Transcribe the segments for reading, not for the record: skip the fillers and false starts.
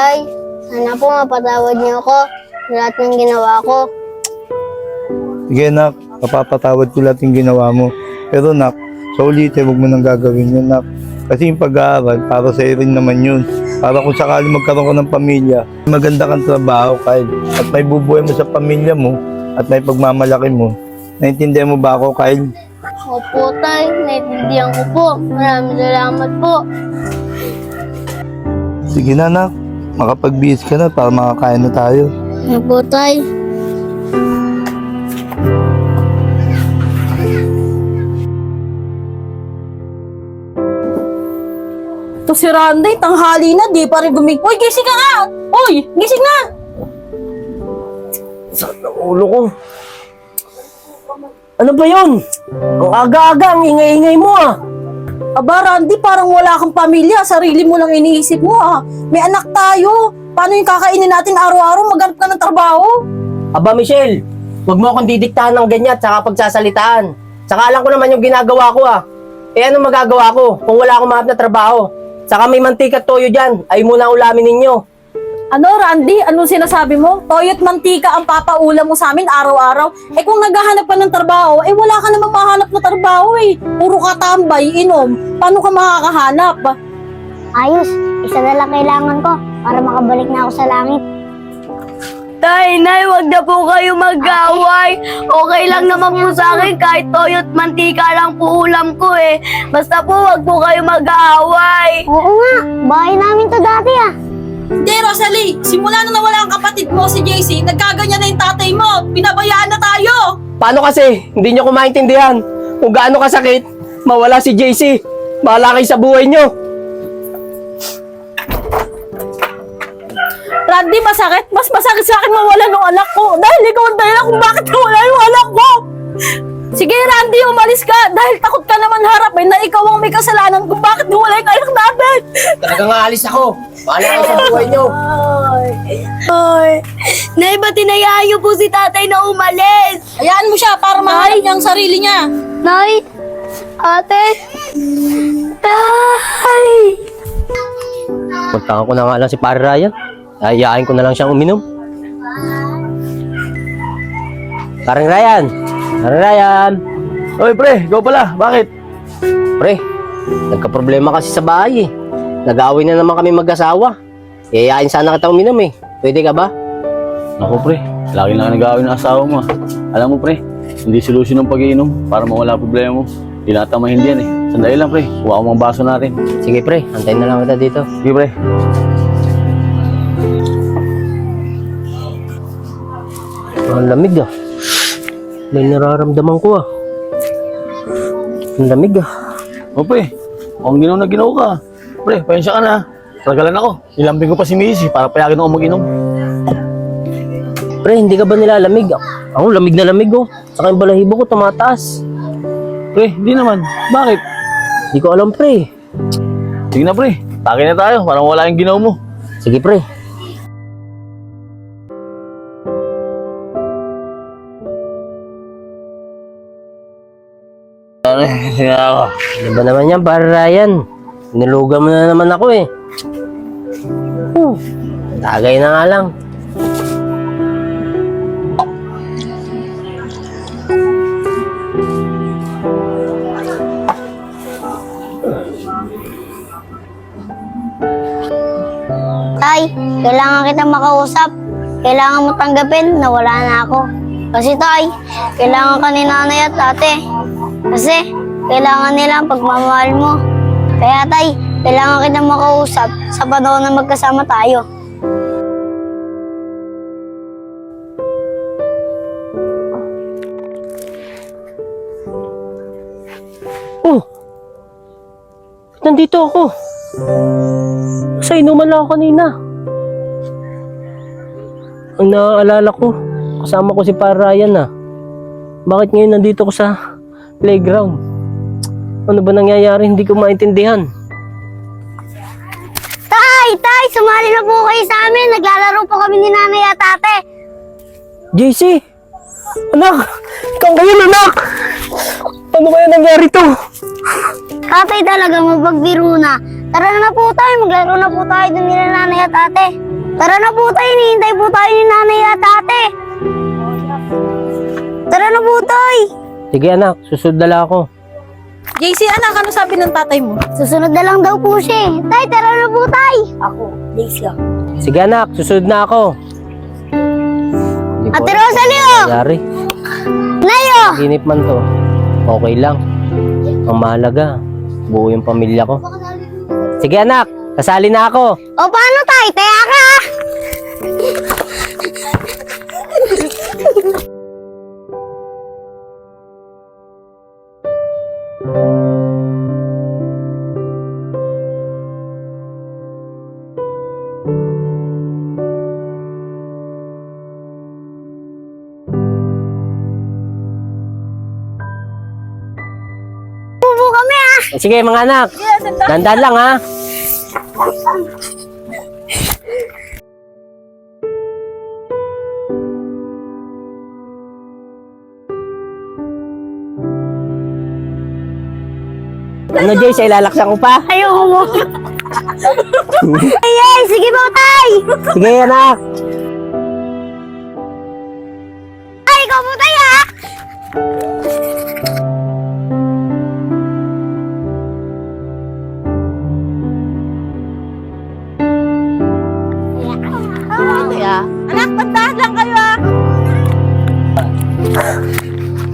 Tay, sana po mapatawad niyo ako sa lahat ng ginawa ko. Sige nak, mapapatawad ko lahat yung ginawa mo. Pero nak, sa ulitin, huwag mo nang gagawin yun nak. Kasi yung pag-aaral, para sa rin naman yun. Para kung sakali magkaroon ko ng pamilya, maganda kang trabaho, Kyle. At may bubuhay mo sa pamilya mo, at may pagmamalaki mo. Naintindihan mo ba ako, Kyle? Opo, Tay, naiintindihan ko po. Maraming salamat po. Sige na nak, makapag-bihis ka na para makakain na tayo. Opo, Tay. To si Randy, tanghali na, di pa rin Uy, gising ka nga! Uy, gising na! Sakit ng ulo ko. Ano ba yun? Ang aga-aga, ang ingay-ingay mo ah. Aba, Randy, parang wala kang pamilya. Sarili mo lang iniisip mo ah. May anak tayo. Paano yung kakainin natin araw-araw? Maghanap ka ng trabaho. Aba Michelle, huwag mo akong didiktahan ng ganyan at saka pagsasalitaan. Saka alam ko naman yung ginagawa ko ah. Eh ano magagawa ko kung wala akong mahanap na trabaho? Saka may mantika at toyo dyan, ay muna ulamin ninyo. Ano, Randy? Anong sinasabi mo? Toyo't mantika ang papaulam mo sa amin araw-araw. Eh kung naghahanap ka ng trabaho, eh wala ka namang mahanap na trabaho eh. Puro ka tambay, inom. Paano ka makakahanap? Ayos, isa na lang kailangan ko para makabalik na ako sa langit. Tay, Nay, wag na po kayo mag-away. Okay lang naman po sa akin kahit toyo't mantika lang po ulam ko eh. Basta po wag po kayo mag-away. Oo nga, bahay namin to dati ah. Hindi, Rosalie. Simula na nawala ang kapatid mo, si JC, nagkaganyan na yung tatay mo. Pinabayaan na tayo. Paano kasi? Hindi nyo ko maintindihan. Kung gaano kasakit, mawala si JC. Bahala kayo sa buhay nyo. Randy, masakit. Mas masakit sa akin mawala ng anak ko. Dahil ikaw ang dahilan kung bakit nawala yung anak ko. Sige, Randy, umalis ka. Dahil takot ka naman harapin na ikaw ang may kasalanan kung bakit nawala yung anak natin. Talagang aalis ako. Bahala kayo sa buhay nyo. Ay, Nay, ba't tinayaan niyo po si tatay na umalis? Hayaan mo siya para mahalin niya ang sarili niya. Nay, ate, tay. Puntahan ko na nga lang si Pare Ryan. Ayayain ko na lang siyang uminom. Parang Ryan! Parang Ryan! Oy pre, ikaw pala, bakit? Pre, nagka-problema kasi sa bahay eh. Nag-aaway na naman kami mag-asawa. Iayain sana kita uminom eh. Pwede ka ba? Ako pre, lagi lang nag-aaway ng asawa mo ah. Alam mo pre, hindi solusyon ng pag-iinom para mawala problema mo. Hindi natin mahindi yan eh. Sandali lang pre, kuha ko mga baso natin. Sige pre, antayin na lang kita dito. Sige pre. Ang lamig ah. May nararamdaman ko ah. Ang lamig ah. O pre, ang ginaw na ginaw ka. Pre, pasensya ka na. Tagalan ako. Ilambing ko pa si Missy para payagan ako mag-inom. Pre, hindi ka ba nilalamig? Ako lamig na lamig oh. Saka yung balahibo ko tumataas. Pre, hindi naman. Bakit? Hindi ko alam pre. Sige na pre, tagay na tayo para wala yung ginaw mo. Sige pre. Sige ako. Ano ba naman yan, Pare Ryan? Nilugan mo na naman ako eh. Tagay na nga lang. Tay, kailangan kita makausap. Kailangan mo tanggapin na wala na ako. Kasi tay, kailangan ka ni nanay at ate. Kasi kailangan nila ang pagmamahal mo. Kaya tay, kailangan kita makausap sa panahon na magkasama tayo. Oh! Nandito ako. Sa inuman lang ako kanina. Ang naaalala ko, kasama ko si Pare Ryan ah. Bakit ngayon nandito ko sa playground? Ano ba nangyayari? Hindi ko maintindihan. Tay, sumali na po kayo sa amin. Naglalaro po kami ni nanay at ate. JC! Anak! Ikaw ngayon anak! Ano kaya nangyari to? Tatay talaga magbiro na. Tara na po tayo, maglaro na po tayo dun nila nanay at ate. Tara na po tayo, hinihintay po tayo ni nanay at ate. Tara na po tayo. Sige anak, susunod na lang ako. JC, anak, ano sabi ng tatay mo? Susunod na lang daw po siya. Tay, tara na po tayo. Sige anak, susunod na ako. Hindi ko Ate alam Rosalie, kung oh! nangyari. Nayo! Ginip man to, okay lang. Ang mahalaga, buo yung pamilya ko. Sige anak, kasali na ako. O paano tayo? Taya ka! Bubo kami ah! Sige mga anak, dandan lang ha. Ano Jay, sa ilalaksan ko pa? Ayoko mo. Ay, ay, sige po, tay. Sige anak. Ay, ikaw po, tay, ha? Anak, pandahan lang kayo ah.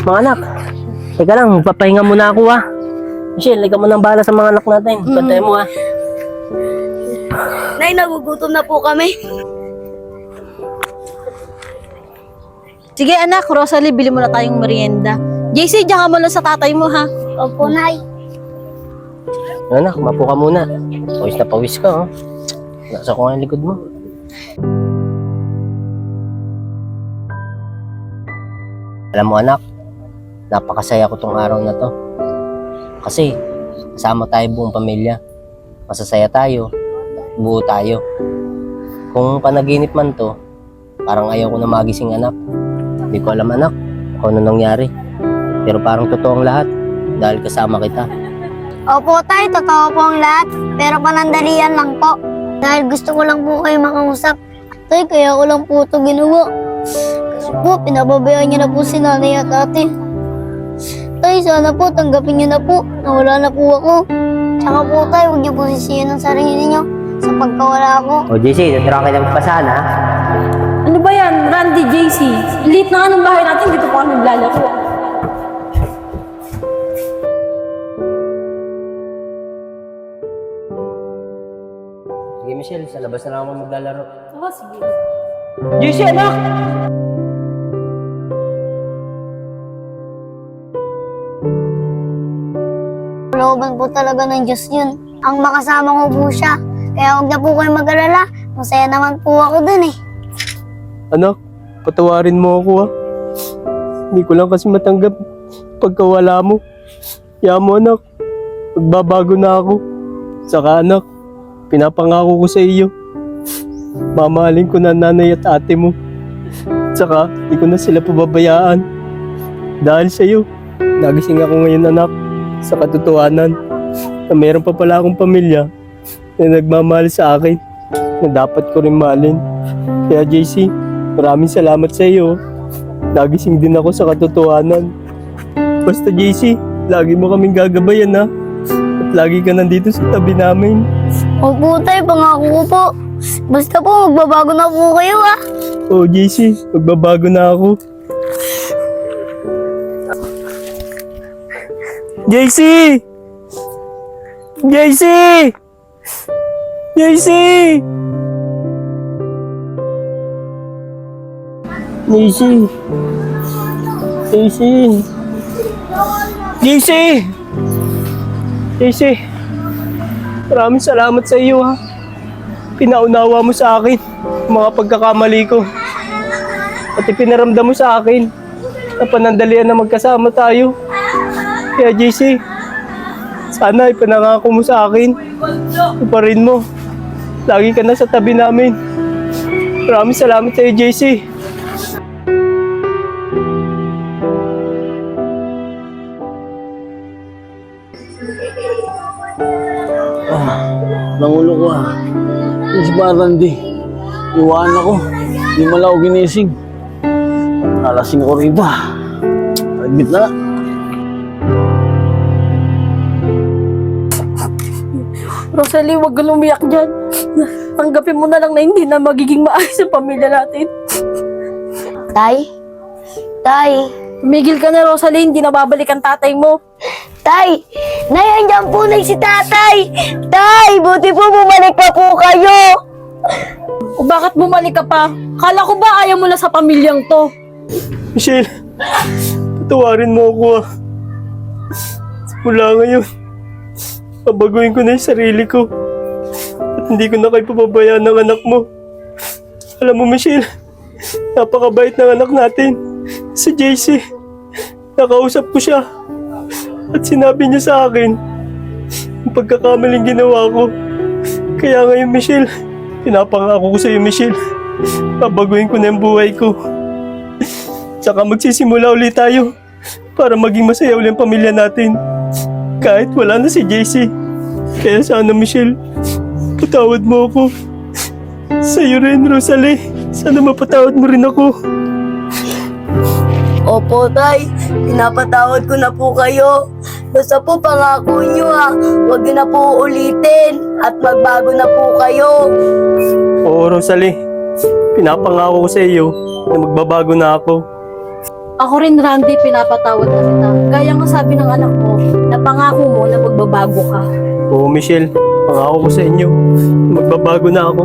Mga anak, teka lang, magpapahinga muna ako ha. Michelle, ikaw mo nang bahala sa mga anak natin. Pantay mo ha. Nay, nagugutom na po kami. Sige anak, Rosalie, bili mo na tayong merienda. JC, diyan ka muna sa tatay mo ha. Opo, nay. Anak, mapo ka muna. Pawis na pawis ka oh. Nasa ko nga yung likod mo. Alam mo anak, napakasaya ko tong araw na to. Kasi kasama tayo buong pamilya. Masasaya tayo, buo tayo. Kung panaginip man to, parang ayaw ko na magising anak. Hindi ko alam anak kung ano nangyari. Pero parang totoo ang lahat dahil kasama kita. Opo, tay. Totoo po ang lahat. Pero panandalian lang po. Dahil gusto ko lang po kayo makausap. Tay, kaya ko lang po ito ginawa. Kasi po, pinababayaan niyo na po si nanay at ate. Tay, sana po, tanggapin niyo na po. Nawala na po ako. Tsaka po, tay, huwag niyo po sisiyan ang sarili niyo sa pagkawala ko. O JC, naturuan ka ng pasahan ha? Ano ba yan, Randy, JC? Liit na nga ng bahay natin, dito pa kami naglalaro. Sige Michelle, sa labas na lang ako maglalaro. Oh, sige. JC anak! Looban po talaga ng Diyos yun. Ang makasama ko po siya. Kaya huwag na po kayo mag-alala. Masaya naman po ako dun eh. Anak, patawarin mo ako ha. Hindi ko lang kasi matanggap pagkawala mo. Kaya mo anak, magbabago na ako. Saka anak, pinapangako ko sa iyo. Mamahalin ko na nanay at ate mo. Saka, hindi ko na sila pababayaan. Dahil sa iyo, nagising ako ngayon anak sa katotohanan na meron pa pala akong pamilya na nagmamahal sa akin na dapat ko rin mahalin. Kaya JC, maraming salamat sa iyo. Nagising din ako sa katotohanan. Basta JC, lagi mo kaming gagabayan ha. At lagi ka nandito sa tabi namin. Opo, tay, pangako ko po. Basta po, magbabago na po kayo ah. Oh JC, magbabago na ako. JC! JC! JC! JC! JC! JC! JC! Maraming salamat sa iyo ha. Pinaunawa mo sa akin ang mga pagkakamali ko. At ipinaramdam mo sa akin na panandalian na magkasama tayo. Kaya JC, sana ipanangako mo sa akin. Tuparin mo. Lagi ka na sa tabi namin. Maraming salamat sa iyo, JC. Nangulo ko ah. Yung si Randy. Iwan ako. Hindi mo lang ako ginising. Nalasing ako rito. Admit na. Rosalie, huwag kang umiyak dyan. Tanggapin mo na lang na hindi na magiging maayos ang pamilya natin. Tay? Tay? Tumigil ka na, Rosalie. Hindi na babalik ang tatay mo. Tay! Nay, andyan po na si tatay! Tay! Buti po bumalik pa po kayo! O bakit bumalik ka pa? Kala ko ba ayaw mo na sa pamilyang to? Michelle, patawarin mo ako ah. Mula ngayon, babaguhin ko na yung sarili ko. At hindi ko na kayo pababayaan ng anak mo. Alam mo, Michelle, napakabait ng anak natin. Si JC, nakausap ko siya. At sinabi niya sa akin, yung pagkakamaling ginawa ko. Kaya ngayon, Michelle, pinapangako ko sa iyo, Michelle, babaguhin ko na yung buhay ko. Tsaka magsisimula ulit tayo para maging masaya ulit ang pamilya natin. Kahit wala na si JC. Kaya sana, Michelle, patawad mo ako. Sa'yo rin, Rosalie. Sana mapatawad mo rin ako. Opo, Tay. Pinapatawad ko na po kayo. Basta po pangako nyo huwag nyo na po ulitin at magbago na po kayo. Oo, Rosalie. Pinapangako ko sa iyo na magbabago na ako. Ako rin, Randy, pinapatawad na kita. Gaya nga sabi ng anak mo, na pangako mo na magbabago ka. Oo, Michelle. Pangako ko sa inyo na magbabago na ako.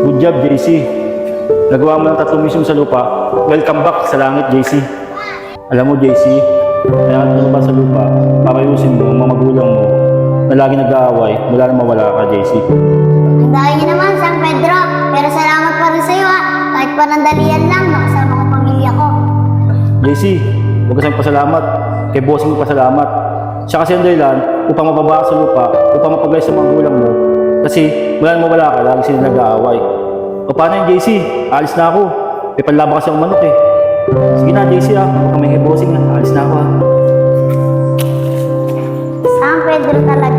Good job, JC. Nagawa mo ng 3 mission sa lupa. Welcome back sa langit, JC. Alam mo, JC, kaya ka sa lupa, papayusin mo ang mga magulang mo na lagi nag-aaway mula na mawala ka, JC. Ang dahil niyo naman, San Pedro. Pero salamat pa rin sa'yo Kahit panandalian lang, nakasama ko pamilya ko. JC, huwag ka sa pasalamat. Kay bossing mo pasalamat. Siya kasi ang dahilan upang mababa ka sa lupa, upang mapagay sa mga magulang mo. Kasi mula na mawala ka, lagi sila nag-aaway. O paano yung JC? Alis na ako. May panlaban kasi ang manok eh. Sige na, JC huwag kang may bossing na. Alis na ako San Pedro talaga.